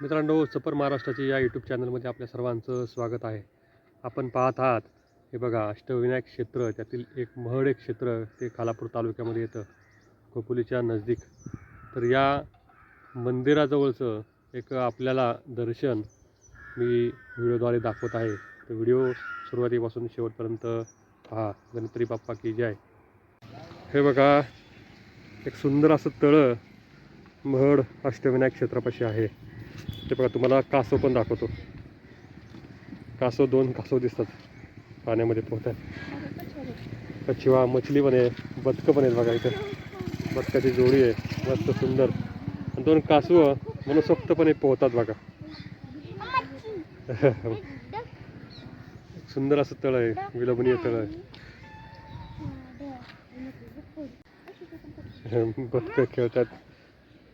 मित्रांनो, सफर महाराष्ट्राची या यूट्यूब चॅनलमध्ये आपल्या सर्वांचं स्वागत आहे. आपण पाहत आहात, हे बघा, अष्टविनायक क्षेत्र, त्यातील एक महड एक क्षेत्र ते खालापूर तालुक्यामध्ये येतं, खोपोलीच्या नजदीक. तर या मंदिराजवळचं एक आपल्याला दर्शन मी व्हिडिओद्वारे दाखवत आहे. तर व्हिडिओ सुरुवातीपासून शेवटपर्यंत पहा. गणपती बाप्पा की जय. हे बघा, एक सुंदर असं तळं महड अष्टविनायक क्षेत्रापाशी आहे. ते बघा, तुम्हाला कासव पण दाखवतो. दोन कासव दिसतात पाण्यामध्ये पोहतात. कछवा मछली पण आहे, बदकं पण आहेत बघा. इथं बदकाची जोडी आहे मस्त सुंदर. आणि दोन कासव मनसोक्तपणे पोहतात बघा. सुंदर असं तळ आहे, विलोभनीय तळ आहे. बदकं खेळतात,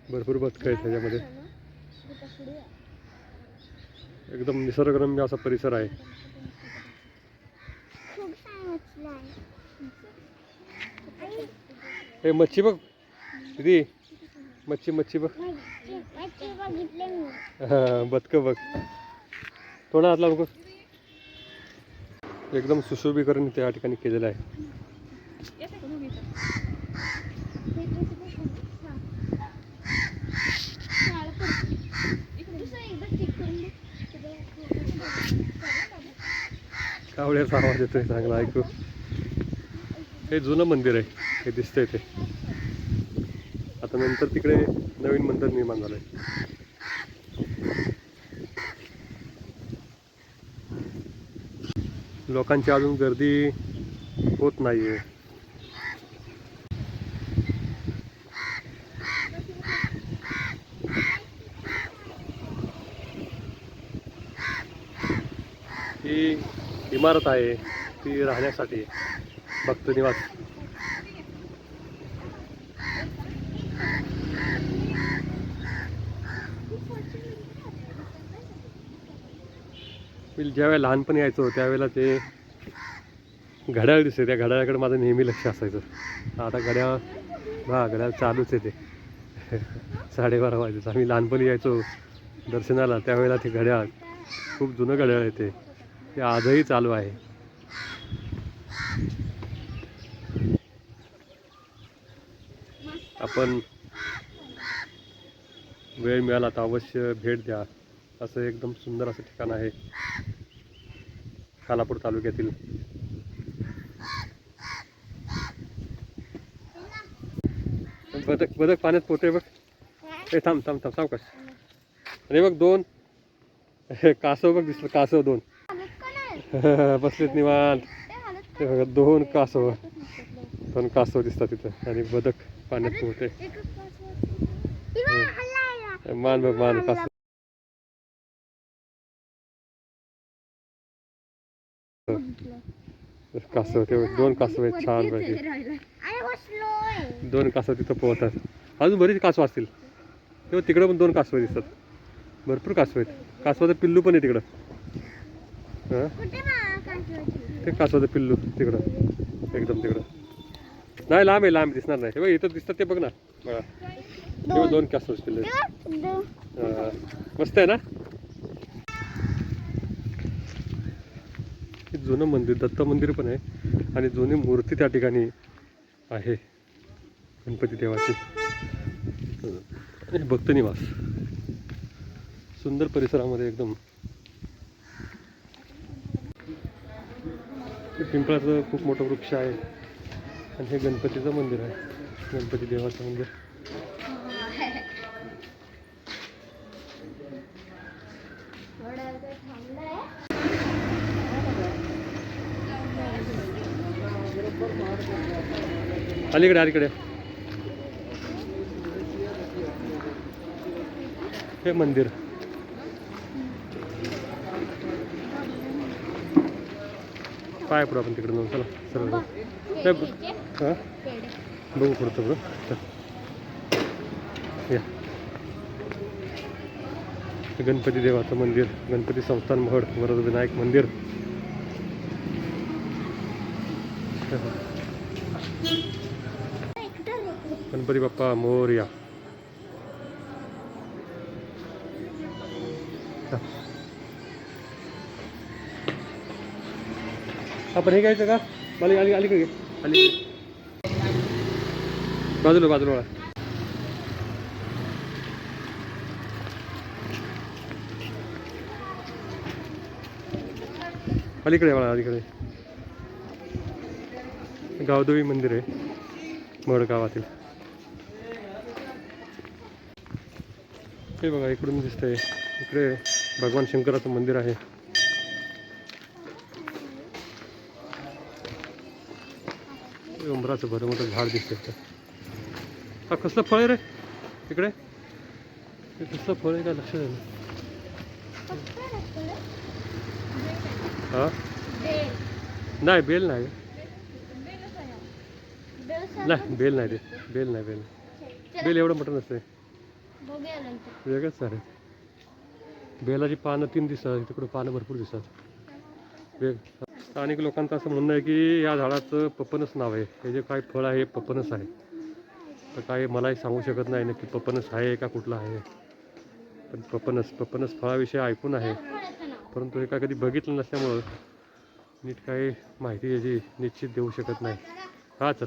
भरपूर बदकं आहेत त्याच्यामध्ये. एकदम निसर्गरम्य असा परिसर आहे. हे मच्छी बघ दीदी, मच्छी बघ. बदकं बघ, थोडा हातला बघ. एकदम सुशोभीकरण त्या ठिकाणी केलेलं आहे. कावळ्याचा आवाज येतोय चांगला ऐकू. हे जुनं मंदिर आहे, हे दिसतंय ते. आता नंतर तिकडे नवीन मंदिर निर्माण झालंय. लोकांची अजून गर्दी होत नाहीये. ही इमारत आहे ती राहण्यासाठी, भक्त निवास. मी ज्यावेळेला लहानपणी यायचो त्यावेळेला ते घड्याळ दिसते, त्या घड्याळाकडे माझं नेहमी लक्ष असायचं. आता घड्याळ चालूच आहे ते. 12:30 वाजायचं. आम्ही लहानपणी यायचो दर्शनाला, त्यावेळेला ते घड्याळ, खूप जुनं घड्याळ आहे ते आजही चालू आहे. आपण वेळ मिळाला तर अवश्य भेट द्या. असं एकदम सुंदर असं ठिकाण आहे खालापूर तालुक्यातील. बदक पाण्यात पोहते बघ. हे थांब सावकाश. आणि बघ दोन कासव बघ दिसलं, कासव दोन बसलेत निवांत. ते बघा, दोन कासव दिसतात तिथं. आणि बदक पाण्यात पोहते. मान बघ, मान कासव. ते दोन कासव आहेत छान पैकी. दोन कासव तिथं पोहतात. अजून बरीच कासव असतील तेव्हा. तिकडं पण दोन कासव दिसतात. भरपूर कासव आहेत. कासवाचं पिल्लू पण आहे तिकडं. ते कासवाचं पिल्लू तिकडं, एकदम तिकडं. नाही, लांब दिसणार नाही. तेव्हा इथं दिसतात ते बघ ना बघा. तेव्हा दोन कासव पिल्लू. मस्त आहे ना. जुनं मंदिर, दत्त मंदिर पण आहे. आणि जुनी मूर्ती त्या ठिकाणी आहे गणपती देवाची. भक्त निवास सुंदर परिसरामध्ये एकदम. पिंपळाचं खूप मोठं वृक्ष आहे. आणि हे गणपतीचं मंदिर आहे, गणपती देवाचं मंदिर. अलीकडे हे मंदिर. पाय पुढं आपण तिकडे जाऊन. चला सरळ हां बघू पुढचं या. गणपती देवाचं मंदिर, गणपती संस्थान महड, वरद विनायक मंदिर. गणपती बाप्पा मोरया. आपण हे घ्यायचं का? मला आली अलीकडे आली बाजूला बाजूला अलीकडे मला अलीकडे गावदेवी मंदिर आहे महड गावातील. हे बघा इकडून दिसतंय, इकडे भगवान शंकराचं मंदिर आहे. उंबराचं भरं मोठं झाड दिसतंय. हा कसलं फळ आहे रे इकडे? हे कसलं फळ आहे काय लक्षात आहे ना? हा नाही बेल नाही नाही बेल नाही ते बेल नाही बेल बेल एवढं मोठं नसतंय, वेगळंच आहे. बेलाची पानं 3 दिसतात, तिकडं पानं भरपूर दिसतात वेग. स्थानिक लोकांचं असं म्हणणं आहे की या झाडाचं पपनस नाव आहे. हे जे काय फळ आहे पपनस आहे. तर काय मलाही सांगू शकत नाही नक्की पपनस आहे का कुठला आहे. पण पपनस फळाविषयी ऐकून आहे, परंतु हे काय कधी बघितलं नसल्यामुळं नीट काही माहिती याची निश्चित देऊ शकत नाही. हा चल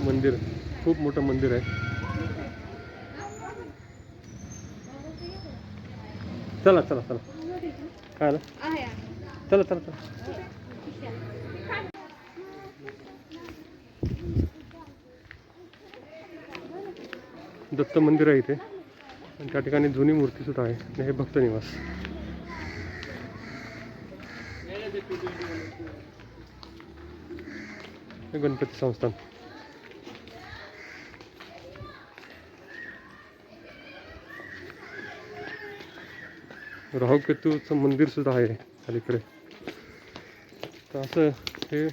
मंदिर खूप मोठं मंदिर आहे. चला चला चला काय आलं चला चला चला. दत्त मंदिर आहे इथे आणि त्या ठिकाणी जुनी मूर्ती सुद्धा आहे. आणि हे भक्त निवास. हे गणपती संस्थान. राहूकेतूचं मंदिर सुद्धा आहे अलीकडे. तर असं हे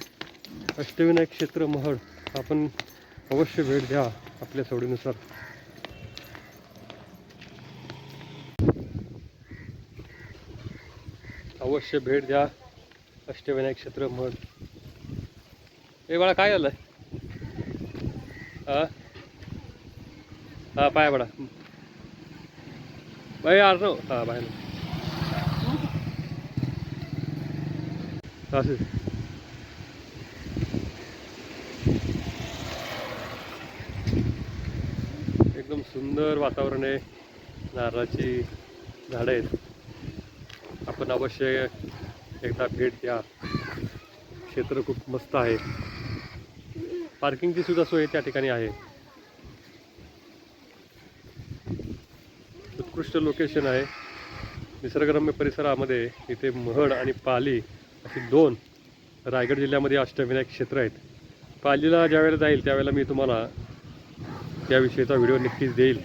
अष्टविनायक क्षेत्र महड आपण अवश्य भेट द्या आपल्या सवडीनुसार. अवश्य भेट द्या अष्टविनायक क्षेत्र महड. ए बाळा काय झालं? हा हा पाय बडा बाई आलो हा बाय असं एकदम सुंदर वातावरण आहे. नारळाची झाडं आहेत. आपण अवश्य एकदा भेट द्या. क्षेत्र खूप मस्त आहे. पार्किंगची सुद्धा सोय त्या ठिकाणी आहे. उत्कृष्ट लोकेशन आहे. निसर्गरम्य परिसरामध्ये इथे महड आणि पाली अशी 2 रायगड जिल्ह्यामध्ये अष्टविनायक क्षेत्र आहेत. पालीला ज्यावेळेला जाईल त्यावेळेला मी तुम्हाला त्याविषयीचा व्हिडिओ नक्कीच देईल.